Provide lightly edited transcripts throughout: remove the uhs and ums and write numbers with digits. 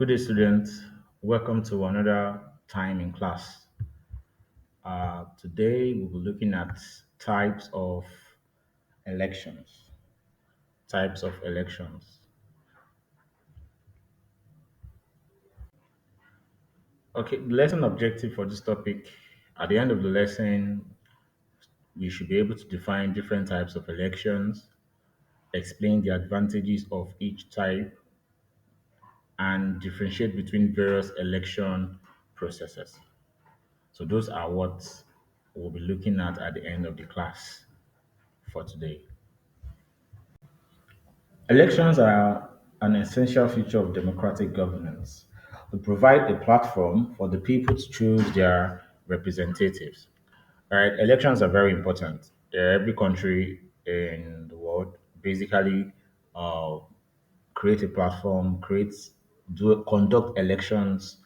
Good day, students. Welcome to another time in class. Today, we'll be looking at types of elections. Types of elections. Okay, the lesson objective for this topic at the end of the lesson, we should be able to define different types of elections, explain the advantages of each type, and differentiate between various election processes. So, those are what we'll be looking at the end of the class for today. Elections are an essential feature of democratic governance. They provide a platform for the people to choose their representatives. All right, elections are very important. Every country in the world basically uh, create a platform, conduct elections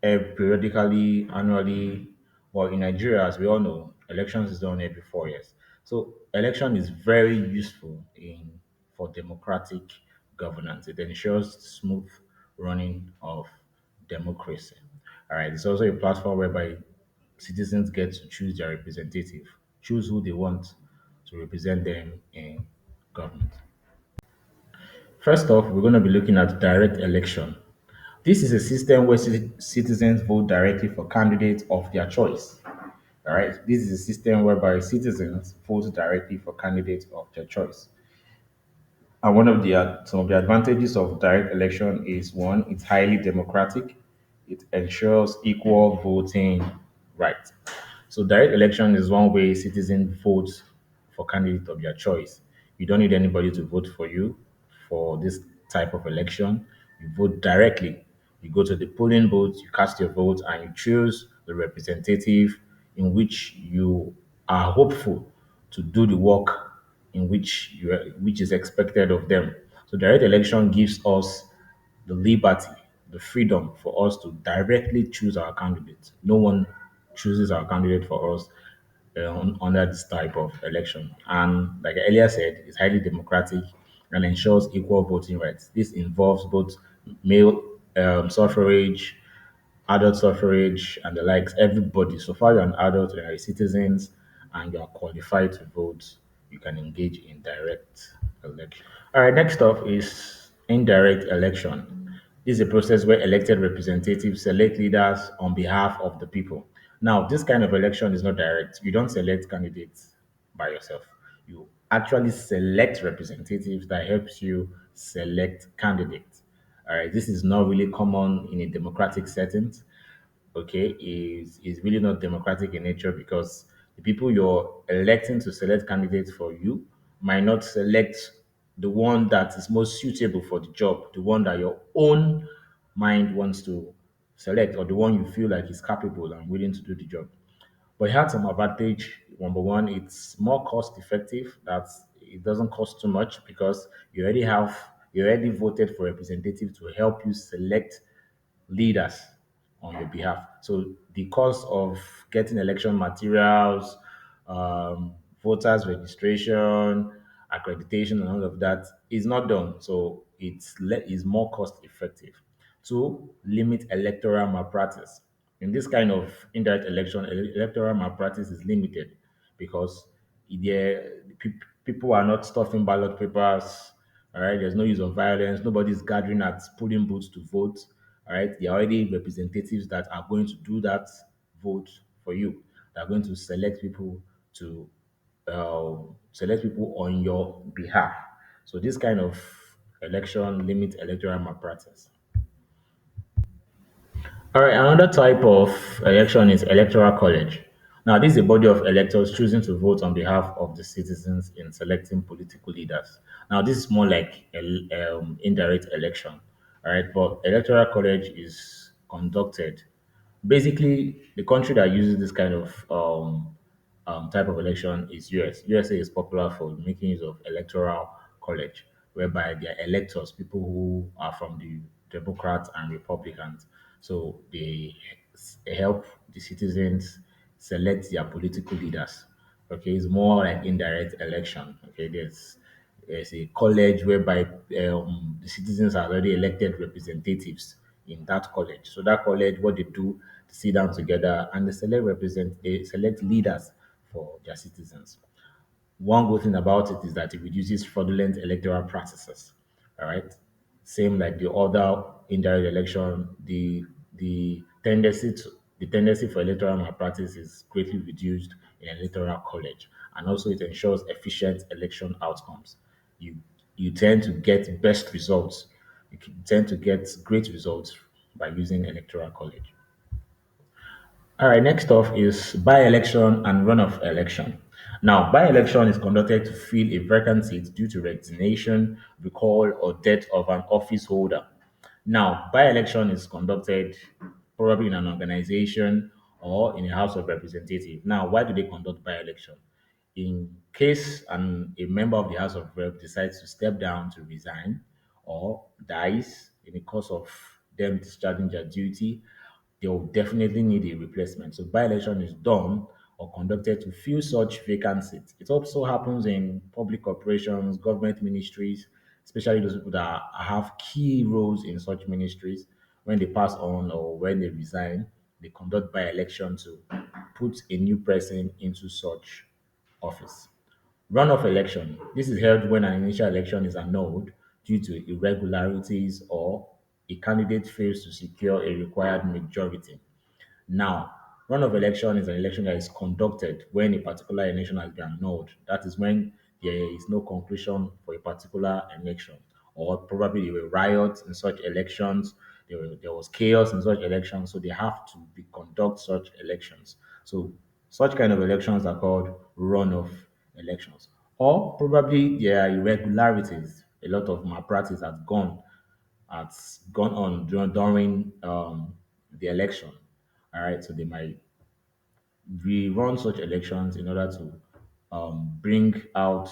periodically, annually. But in Nigeria, as we all know, elections is done every 4 years. So election is very useful in for democratic governance. It ensures smooth running of democracy. All right. It's also a platform whereby citizens get to choose their representative, choose who they want to represent them in government. First off, we're going to be looking at direct election. This is a system where citizens vote directly for candidates of their choice. All right. This is a system whereby citizens vote directly for candidates of their choice. And one of the some of the advantages of direct election is one, it's highly democratic. It ensures equal voting rights. So direct election is one way citizens vote for candidate of their choice. You don't need anybody to vote for you for this type of election. You vote directly. You go to the polling booth, you cast your vote, and you choose the representative in which you are hopeful to do the work in which is expected of them. So direct election gives us the liberty, the freedom for us to directly choose our candidate. No one chooses our candidate for us under this type of election. And like I earlier said, it's highly democratic and ensures equal voting rights. This involves both male suffrage, adult suffrage, and the likes. Everybody, so far you're an adult, you're a citizen, and you are qualified to vote, you can engage in direct election. All right, next up is indirect election. This is a process where elected representatives select leaders on behalf of the people. Now, this kind of election is not direct. You don't select candidates by yourself. You actually select representatives that helps you select candidates. All right, this is not really common in a democratic setting. Okay, is really not democratic in nature because the people you're electing to select candidates for you might not select the one that is most suitable for the job, the one that your own mind wants to select, or the one you feel like is capable and willing to do the job. But it had some advantage. Number one, it's more cost effective. That it doesn't cost too much because you already voted for representative to help you select leaders on your behalf. So the cost of getting election materials, voters registration, accreditation, and all of that is not done. So is more cost effective. Two, limit electoral malpractice. In this kind of indirect election, electoral malpractice is limited because people are not stuffing ballot papers. All right, there's no use of violence. Nobody's gathering at polling booths to vote. All right, there are already representatives that are going to do that vote for you. They are going to to select people on your behalf. So this kind of election limits electoral malpractice. All right, another type of election is electoral college. Now, this is a body of electors choosing to vote on behalf of the citizens in selecting political leaders. Now, this is more like indirect election. All right, but electoral college is conducted. Basically, the country that uses this kind of type of election is US. USA is popular for making use of electoral college, whereby they are electors, people who are from the Democrats and Republicans. So they help the citizens select their political leaders. Okay, it's more like indirect election. Okay, there's a college whereby the citizens are already elected representatives in that college. So that college, what they do, to sit down together and they select leaders for their citizens. One good thing about it is that it reduces fraudulent electoral practices. All right. Same like the other indirect election, the tendency for electoral malpractice is greatly reduced in electoral college, and also it ensures efficient election outcomes. You you tend to get best results. Tend to get great results by using electoral college. All right, next off is by-election and runoff election. Now, by-election is conducted to fill a vacant seat due to resignation, recall, or death of an office holder. Now, by-election is conducted probably in an organization or in a House of Representatives. Now, why do they conduct by-election? In case a member of the House of Rep decides to step down to resign or dies in the course of them discharging their duty, they will definitely need a replacement. So by-election is done or conducted to fill such vacant seats. It also happens in public corporations, government ministries, especially those people that have key roles in such ministries. When they pass on or when they resign, they conduct by-election to put a new person into such office. Runoff election. This is held when an initial election is annulled due to irregularities or a candidate fails to secure a required majority. Now, runoff election is an election that is conducted when a particular election has been annulled. That is when there is no conclusion for a particular election, or probably there were riots in such elections, there was chaos in such elections, so they have to conduct such elections. So, such kind of elections are called runoff elections. Or probably there are irregularities. A lot of malpractice has gone on during the election. All right, so they might rerun such elections in order to bring out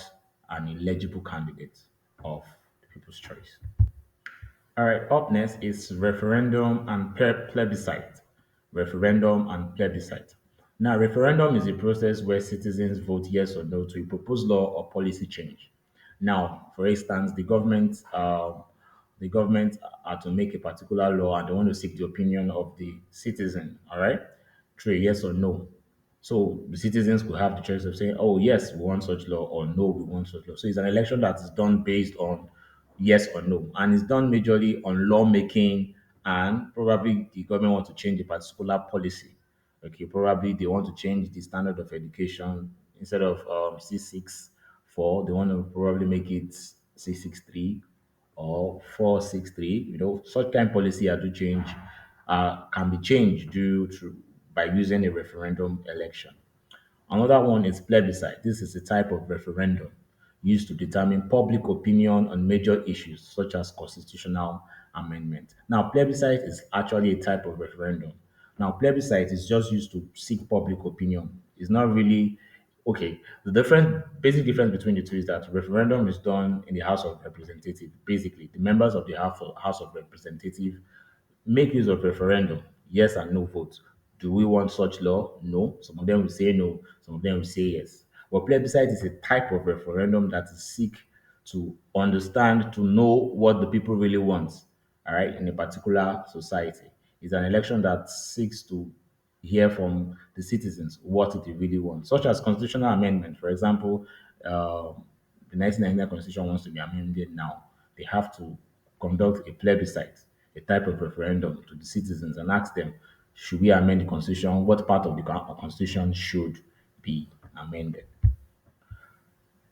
an illegible candidate of the people's choice. All right, up next is referendum and plebiscite. Referendum and plebiscite. Now, referendum is a process where citizens vote yes or no to a proposed law or policy change. Now, for instance, the government are to make a particular law and they want to seek the opinion of the citizen. All right, through a yes or no. So the citizens could have the choice of saying, "Oh, yes, we want such law," or "No, we want such law." So it's an election that is done based on yes or no, and it's done majorly on lawmaking, and probably the government want to change a particular policy. Okay, probably they want to change the standard of education instead of C64. They want to probably make it C63 or 463. Such kind of policy are to change can be changed due to by using a referendum election. Another one is plebiscite. This is a type of referendum used to determine public opinion on major issues such as constitutional amendment. Now, plebiscite is actually a type of referendum. Now, plebiscite is just used to seek public opinion. It's not really okay. Basic difference between the two is that referendum is done in the House of Representatives. Basically, the members of the House of Representatives make use of referendum, yes and no vote. Do we want such law? No. Some of them will say no, some of them will say yes. But plebiscite is a type of referendum that is seek to understand, to know what the people really want, all right, in a particular society. It's an election that seeks to hear from the citizens what it really wants, such as constitutional amendment. For example, the 1999 constitution wants to be amended now. They have to conduct a plebiscite, a type of referendum to the citizens and ask them, should we amend the constitution? What part of the constitution should be amended?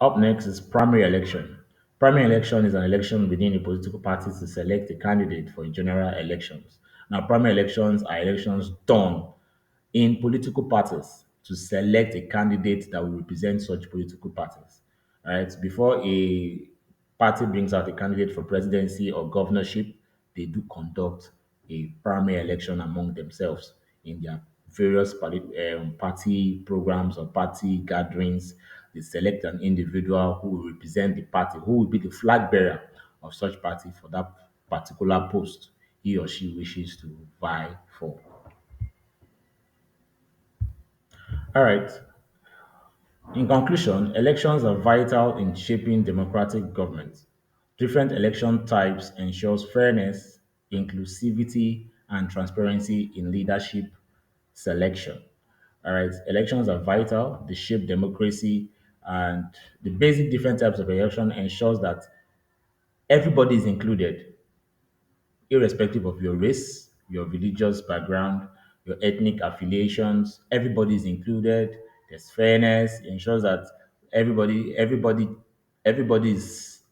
Up next is primary election. Primary election is an election within a political party to select a candidate for general elections. Now, primary elections are elections done in political parties to select a candidate that will represent such political parties. All right. Before a party brings out a candidate for presidency or governorship, they do conduct a primary election among themselves in their various party programs or party gatherings. They select an individual who will represent the party, who will be the flag bearer of such party for that particular post he or she wishes to vie for. All right. In conclusion, elections are vital in shaping democratic government. Different election types ensures fairness, inclusivity, and transparency in leadership selection. All right, elections are vital. They shape democracy, and the basic different types of election ensures that everybody is included, irrespective of your race, your religious background, your ethnic affiliations. Everybody is included. There's fairness. It ensures that everybody is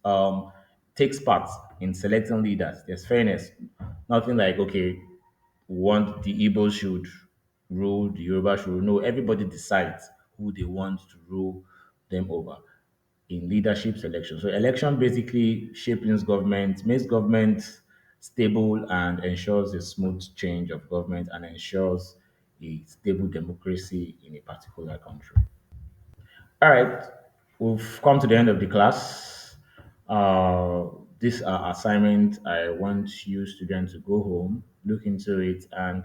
takes part in selecting leaders. There's fairness. Nothing like, okay, we want the Igbos should rule, the Yoruba should rule. No, everybody decides who they want to rule them over in leadership selection. So election basically shaping government, makes government stable and ensures a smooth change of government and ensures a stable democracy in a particular country. All right, we've come to the end of the class. Uh, this assignment, I want you students to go home, look into it, and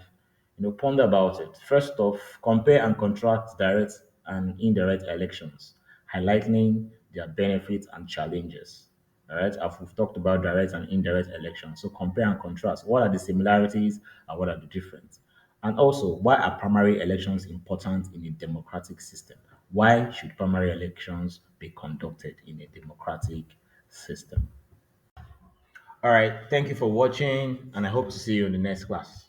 ponder about it. First off, compare and contrast direct and indirect elections, highlighting their benefits and challenges. All right, we've talked about direct and indirect elections. So compare and contrast. What are the similarities and what are the differences? And also, why are primary elections important in a democratic system? Why should primary elections be conducted in a democratic system? All right, thank you for watching, and I hope to see you in the next class.